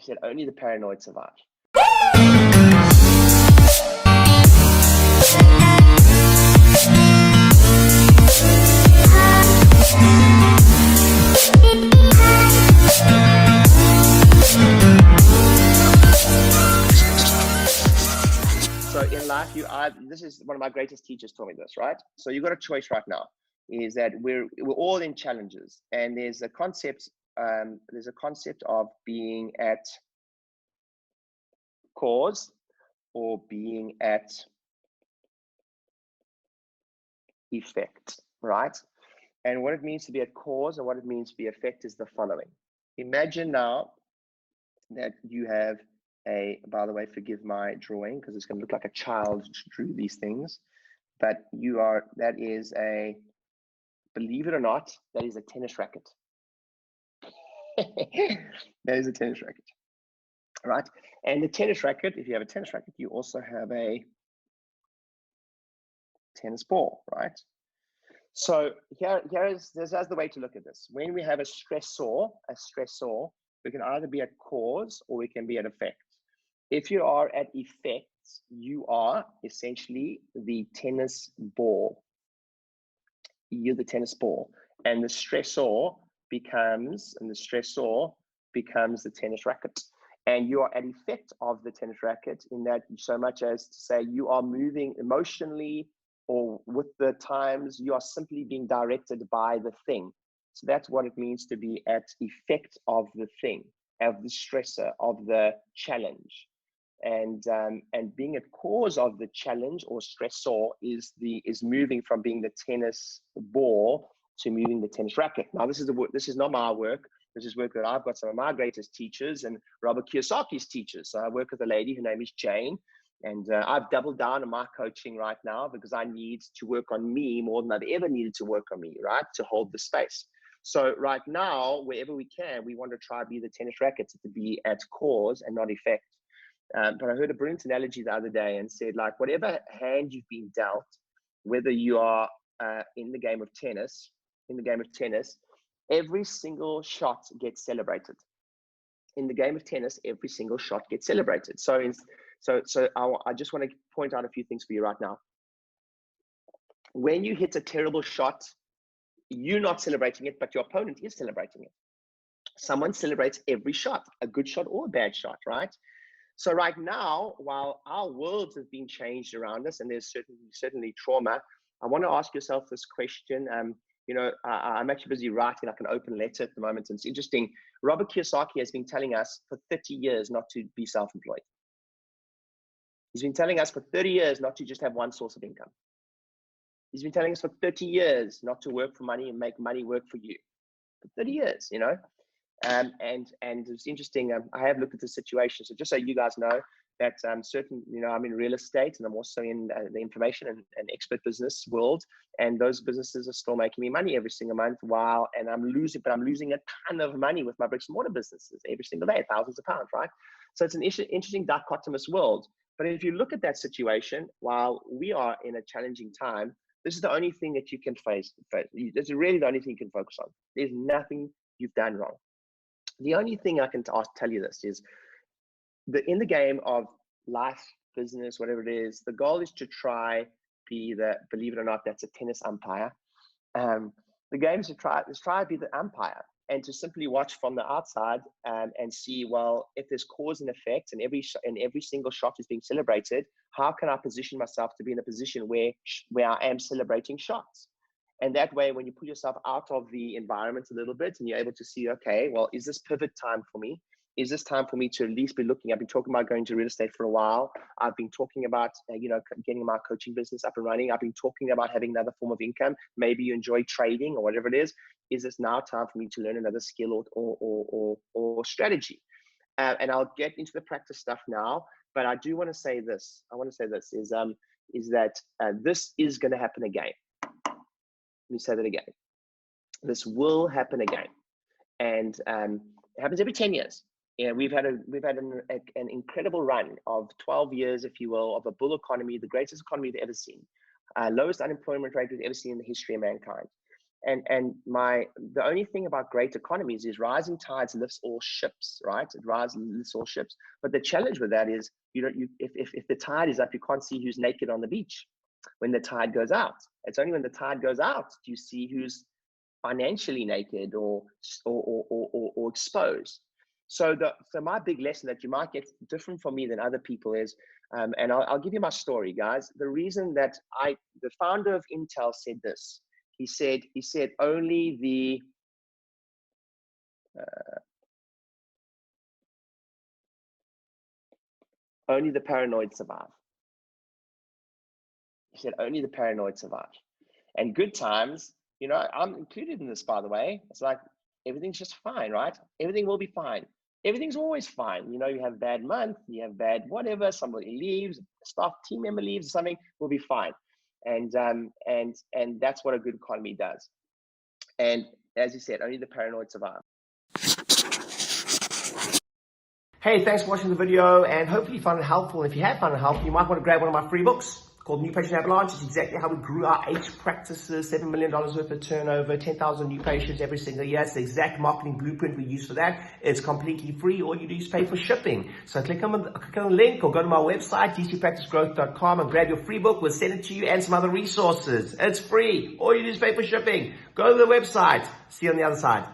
said, only the paranoid survive. So in life, this is one of my greatest teachers told me this, right? So you've got a choice right now, is that we're all in challenges, and there's a concept of being at cause or being at effect, right? And what it means to be at cause and what it means to be effect is the following. Imagine now that you have by the way, forgive my drawing because it's going to look like a child drew these things, but that is believe it or not, that is a tennis racket. That is a tennis racket, right? And the tennis racket, if you have a tennis racket, you also have a tennis ball, right? So here's the way to look at this. When we have a stressor, we can either be at cause or we can be at effect. If you are at effect, you are essentially the tennis ball. You're the tennis ball, and the stressor becomes the tennis racket. And you are at effect of the tennis racket in that, so much as to say you are moving emotionally or with the times, you are simply being directed by the thing. So that's what it means to be at effect of the thing, of the stressor, of the challenge. And being at cause of the challenge or stressor is moving from being the tennis ball to moving the tennis racket. Now, this is not my work. This is work that I've got some of my greatest teachers and Robert Kiyosaki's teachers. So I work with a lady, her name is Jane, and I've doubled down on my coaching right now because I need to work on me more than I've ever needed to work on me, right, to hold the space. So right now, wherever we can, we want to try to be the tennis racket, to be at cause and not effect. But I heard a brilliant analogy the other day and said, like, whatever hand you've been dealt, whether you are in the game of tennis, every single shot gets celebrated. In the game of tennis, every single shot gets celebrated. So I just want to point out a few things for you right now. When you hit a terrible shot, you're not celebrating it, but your opponent is celebrating it. Someone celebrates every shot, a good shot or a bad shot, right? So right now, while our worlds have been changed around us, and there's certainly trauma, I want to ask yourself this question. I'm actually busy writing like an open letter at the moment, and it's interesting. Robert Kiyosaki has been telling us for 30 years not to be self-employed. He's been telling us for 30 years not to just have one source of income. He's been telling us for 30 years not to work for money and make money work for you. For 30 years, you know. And it's interesting. I have looked at the situation. So just so you guys know that I'm in real estate, and I'm also in the information and expert business world. And those businesses are still making me money every single month. And I'm losing a ton of money with my bricks and mortar businesses every single day, thousands of pounds, right? So it's an interesting dichotomous world. But if you look at that situation, while we are in a challenging time, this is the only thing that you can face. This is really the only thing you can focus on. There's nothing you've done wrong. The only thing I can tell you this is in the game of life, business, whatever it is, the goal is to try believe it or not, that's a tennis umpire. The game is to try to be the umpire and to simply watch from the outside and see, well, if there's cause and effect and every single shot is being celebrated, how can I position myself to be in a position where I am celebrating shots? And that way, when you put yourself out of the environment a little bit and you're able to see, okay, well, is this pivot time for me? Is this time for me to at least be looking? I've been talking about going to real estate for a while. I've been talking about, getting my coaching business up and running. I've been talking about having another form of income. Maybe you enjoy trading or whatever it is. Is this now time for me to learn another skill or strategy? And I'll get into the practice stuff now, but I do want to say this. Is that this is going to happen again. Let me say that again. This will happen again, and it happens every 10 years. Yeah, we've had an incredible run of 12 years, if you will, of a bull economy, the greatest economy we've ever seen, lowest unemployment rate we've ever seen in the history of mankind. And the only thing about great economies is rising tides lifts all ships, right? It lifts all ships. But the challenge with that is if the tide is up, you can't see who's naked on the beach when the tide goes out. It's only when the tide goes out do you see who's financially naked or exposed. So my big lesson that you might get different from me than other people is, and I'll give you my story, guys. The reason that the founder of Intel said this, he said only the paranoid survive. He said only the paranoid survive. And good times, I'm included in this, by the way. It's like everything's just fine, right? Everything will be fine. Everything's always fine. You have bad month, you have bad whatever, somebody leaves, staff team member leaves, something will be fine. And that's what a good economy does. And as you said, only the paranoid survive. Hey, thanks for watching the video, and hopefully you found it helpful. If you have found it helpful, you might want to grab one of my free books called New Patient Avalanche. It's exactly how we grew our 8 practices, $7 million worth of turnover, 10,000 new patients every single year. It's the exact marketing blueprint we use for that. It's completely free. All you do is pay for shipping. So click on the link or go to my website, dcpracticegrowth.com, and grab your free book. We'll send it to you and some other resources. It's free. All you do is pay for shipping. Go to the website. See you on the other side.